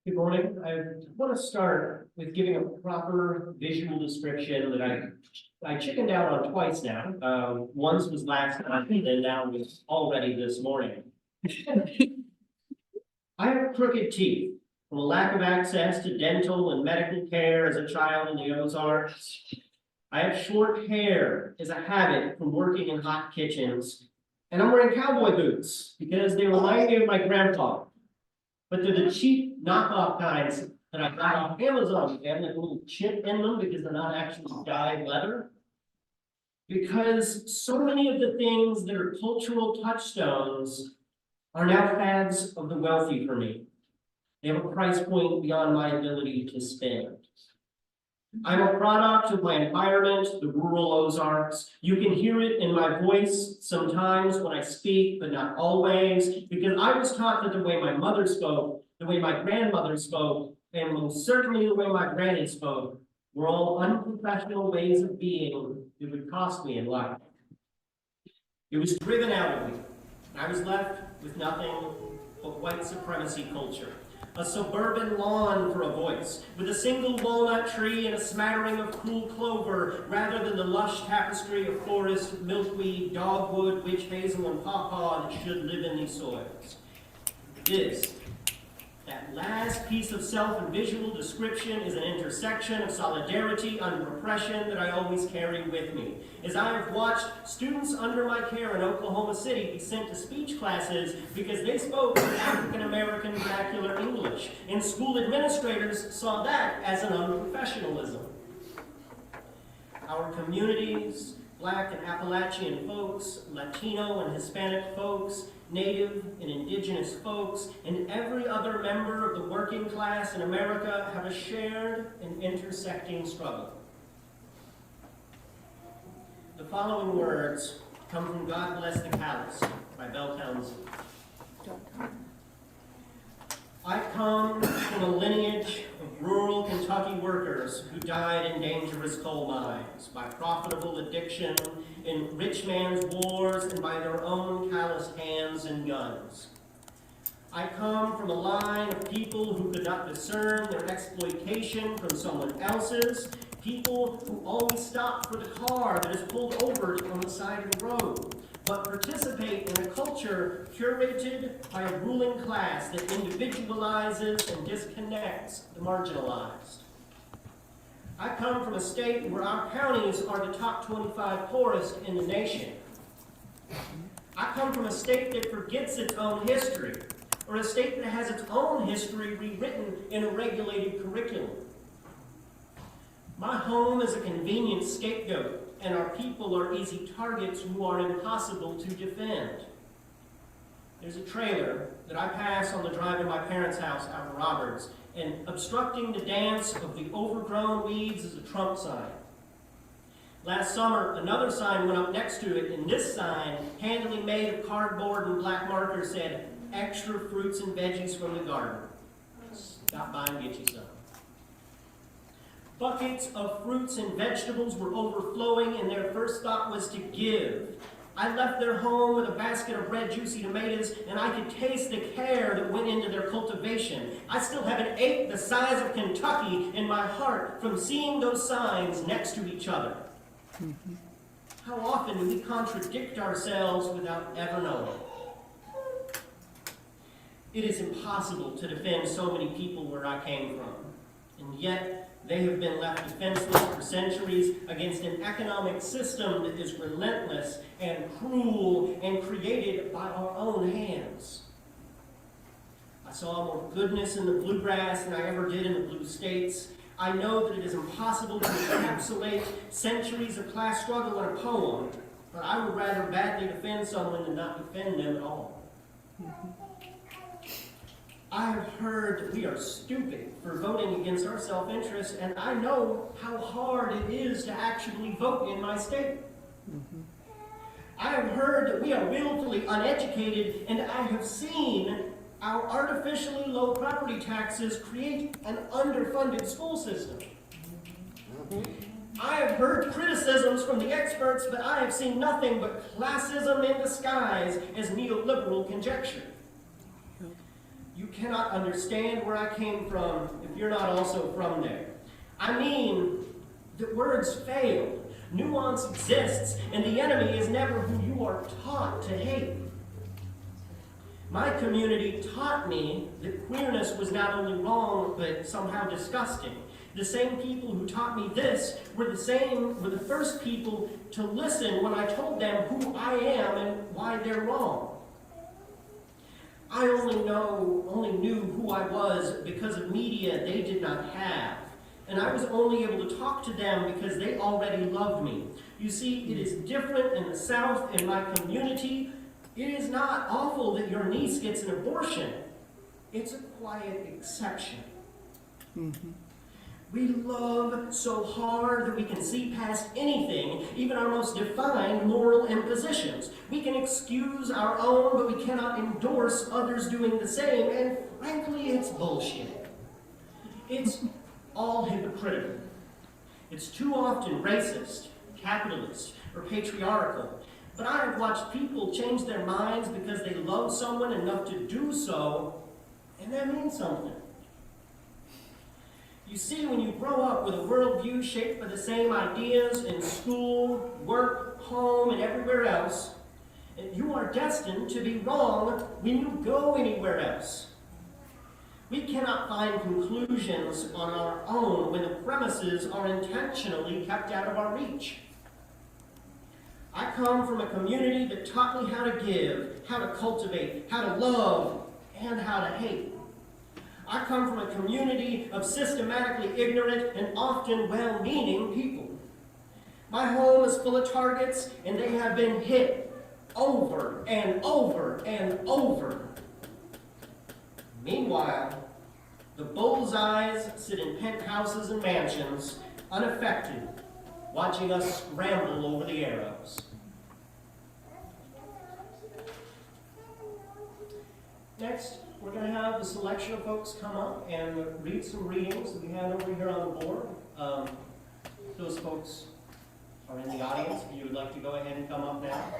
Good morning. I want to start with giving a proper visual description that I chickened out on twice now. Once was last night and now was already this morning. I have crooked teeth from a lack of access to dental and medical care as a child in the Ozarks. I have short hair as a habit from working in hot kitchens. And I'm wearing cowboy boots because they remind me of my grandpa. But they're the cheap knockoff kinds that I got off Amazon. They have like a little chip in them because they're not actually dyed leather. Because so many of the things that are cultural touchstones are now fads of the wealthy for me. They have a price point beyond my ability to spend. I'm a product of my environment, the rural Ozarks. You can hear it in my voice sometimes when I speak, but not always, because I was taught that the way my mother spoke, the way my grandmother spoke, and most certainly the way my granny spoke, were all unprofessional ways of being that would cost me in life. It was driven out of me. I was left with nothing but white supremacy culture. A suburban lawn for a voice, with a single walnut tree and a smattering of cool clover, rather than the lush tapestry of forest, milkweed, dogwood, witch hazel, and pawpaw that should live in these soils. That last piece of self and visual description is an intersection of solidarity and repression that I always carry with me. As I have watched students under my care in Oklahoma City be sent to speech classes because they spoke African-American vernacular English, and school administrators saw that as an unprofessionalism. Our communities, Black and Appalachian folks, Latino and Hispanic folks, Native and Indigenous folks, and every other member of the working class in America have a shared and intersecting struggle. The following words come from God Bless the Callous by Bell Townsend. I come from a lineage of rural Kentucky workers who died in dangerous coal mines by profitable addiction, in rich man's wars, and by their own calloused hands and guns. I come from a line of people who could not discern their exploitation from someone else's, people who always stop for the car that is pulled over on the side of the road, but participate in a culture curated by a ruling class that individualizes and disconnects the marginalized. I come from a state where our counties are the top 25 poorest in the nation. I come from a state that forgets its own history, or a state that has its own history rewritten in a regulated curriculum. My home is a convenient scapegoat, and our people are easy targets who are impossible to defend. There's a trailer that I pass on the drive to my parents' house out of Roberts, and obstructing the dance of the overgrown weeds is a Trump sign. Last summer, another sign went up next to it, and this sign, handily made of cardboard and black marker, said, "Extra fruits and veggies from the garden. Stop by and get you some." Buckets of fruits and vegetables were overflowing, and their first thought was to give. I left their home with a basket of red, juicy tomatoes, and I could taste the care that went into their cultivation. I still have an ache the size of Kentucky in my heart from seeing those signs next to each other. How often do we contradict ourselves without ever knowing? It is impossible to defend so many people where I came from, and yet they have been left defenseless for centuries against an economic system that is relentless and cruel and created by our own hands. I saw more goodness in the bluegrass than I ever did in the blue states. I know that it is impossible to encapsulate centuries of class struggle in a poem, but I would rather badly defend someone than not defend them at all. I have heard that we are stupid for voting against our self-interest, and I know how hard it is to actually vote in my state. I have heard that we are willfully uneducated, and I have seen our artificially low property taxes create an underfunded school system. I have heard criticisms from the experts, but I have seen nothing but classism in disguise as neoliberal conjecture. You cannot understand where I came from if you're not also from there. I mean that words fail. Nuance exists, and the enemy is never who you are taught to hate. My community taught me that queerness was not only wrong, but somehow disgusting. The same people who taught me this were the first people to listen when I told them who I am and why they're wrong. I only knew who I was because of media they did not have. And I was only able to talk to them because they already loved me. You see, it is different in the South, in my community. It is not awful that your niece gets an abortion. It's a quiet exception. Mm-hmm. We love so hard that we can see past anything, even our most defined moral impositions. We can excuse our own, but we cannot endorse others doing the same, and frankly, it's bullshit. It's all hypocritical. It's too often racist, capitalist, or patriarchal. But I have watched people change their minds because they love someone enough to do so, and that means something. You see, when you grow up with a worldview shaped by the same ideas in school, work, home, and everywhere else, you are destined to be wrong when you go anywhere else. We cannot find conclusions on our own when the premises are intentionally kept out of our reach. I come from a community that taught me how to give, how to cultivate, how to love, and how to hate. I come from a community of systematically ignorant and often well-meaning people. My home is full of targets, and they have been hit over and over and over. Meanwhile, the bullseyes sit in penthouses and mansions, unaffected, watching us scramble over the arrows. Next, we're going to have a selection of folks come up and read some readings that we have over here on the board. Those folks are in the audience. If you would like to go ahead and come up now.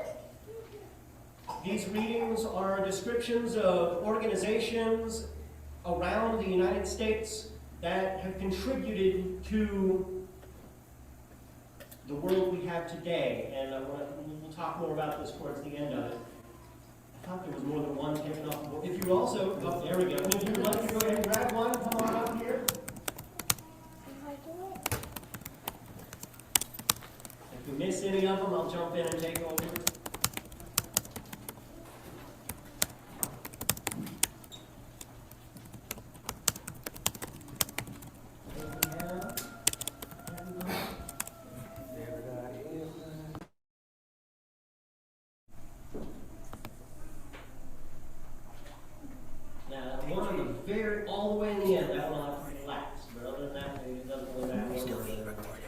These readings are descriptions of organizations around the United States that have contributed to the world we have today. And we'll talk more about this towards the end of it. I thought there was more than one taken off the board. If you also, oh, there we go. If you would like to go ahead and grab one, come on up here. If you miss any of them, I'll jump in and take over. All the way in the end, that will have to relax. But other than that, it doesn't really matter. Still being recorded.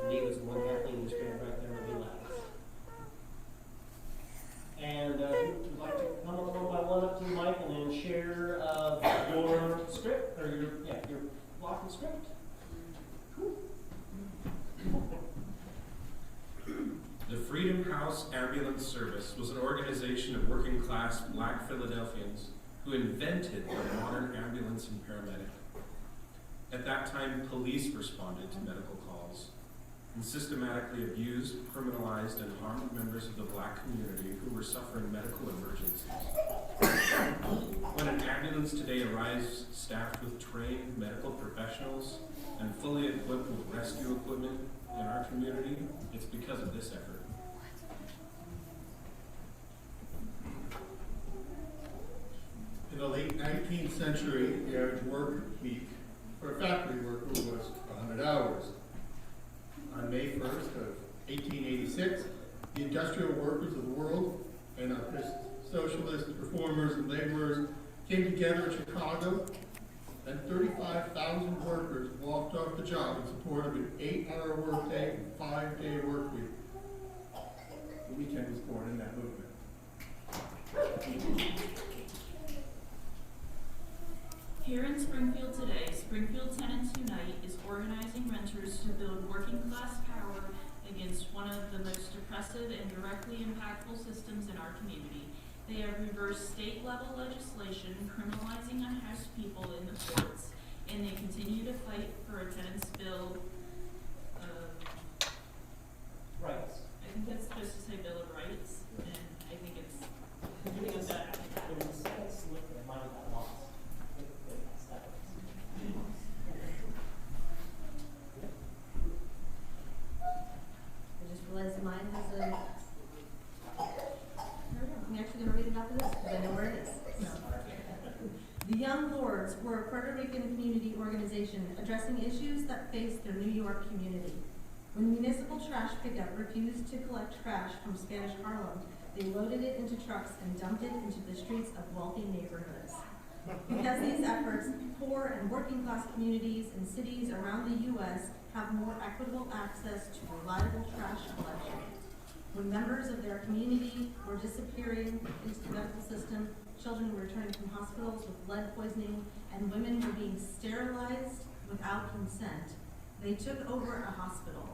Indeed, was one Kathleen just ran right there and relax. And if you'd like to come up one by one up to the mic and then share your script, or your block and script. Cool. The Freedom House Ambulance Service was an organization of working-class Black Philadelphians who invented the modern ambulance and paramedic. At that time, police responded to medical calls and systematically abused, criminalized, and harmed members of the Black community who were suffering medical emergencies. When an ambulance today arrives staffed with trained medical professionals and fully equipped with rescue equipment in our community, it's because of this effort. In the late 19th century, the average work week for a factory worker was 100 hours. On May 1st of 1886, the industrial workers of the world, anarchist, socialist, reformers, and laborers came together in Chicago, and 35,000 workers walked off the job in support of an 8-hour workday and 5-day work week. The weekend was born in that movement. Here in Springfield today, Springfield Tenants Unite is organizing renters to build working class power against one of the most oppressive and directly impactful systems in our community. They have reversed state-level legislation criminalizing unhoused people in the courts, and they continue to fight for a tenants' bill of, Rights. I think that's supposed to say Bill of Rights, and I think it's, I think it's that. It was a second slip that might have got lost. I just realized mine has a, I'm actually gonna read it after this, because I know where it is. The Young Lords were a Puerto Rican community organization addressing issues that faced their New York community. When municipal trash pickup refused to collect trash from Spanish Harlem, they loaded it into trucks and dumped it into the streets of wealthy neighborhoods. Because these efforts, poor and working class communities in cities around the U.S. have more equitable access to reliable trash collection. When members of their community were disappearing into the medical system, children were returning from hospitals with lead poisoning, and women were being sterilized without consent, they took over a hospital.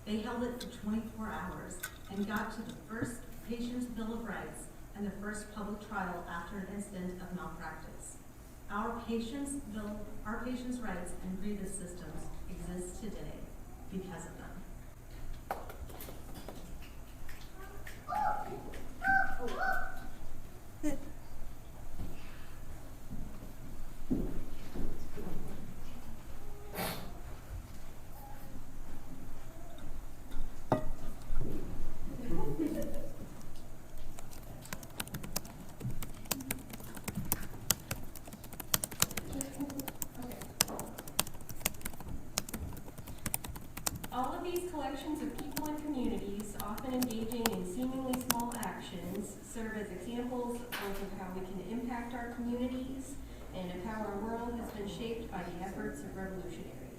They held it for 24 hours and got to the first patient's Bill of Rights and the first public trial after an incident of malpractice. Our patients' rights and grievance systems exist today because of them. All of these collections of people and communities, often engaging in seemingly small actions, serve as examples both of how we can impact our communities and of how our world has been shaped by the efforts of revolutionaries.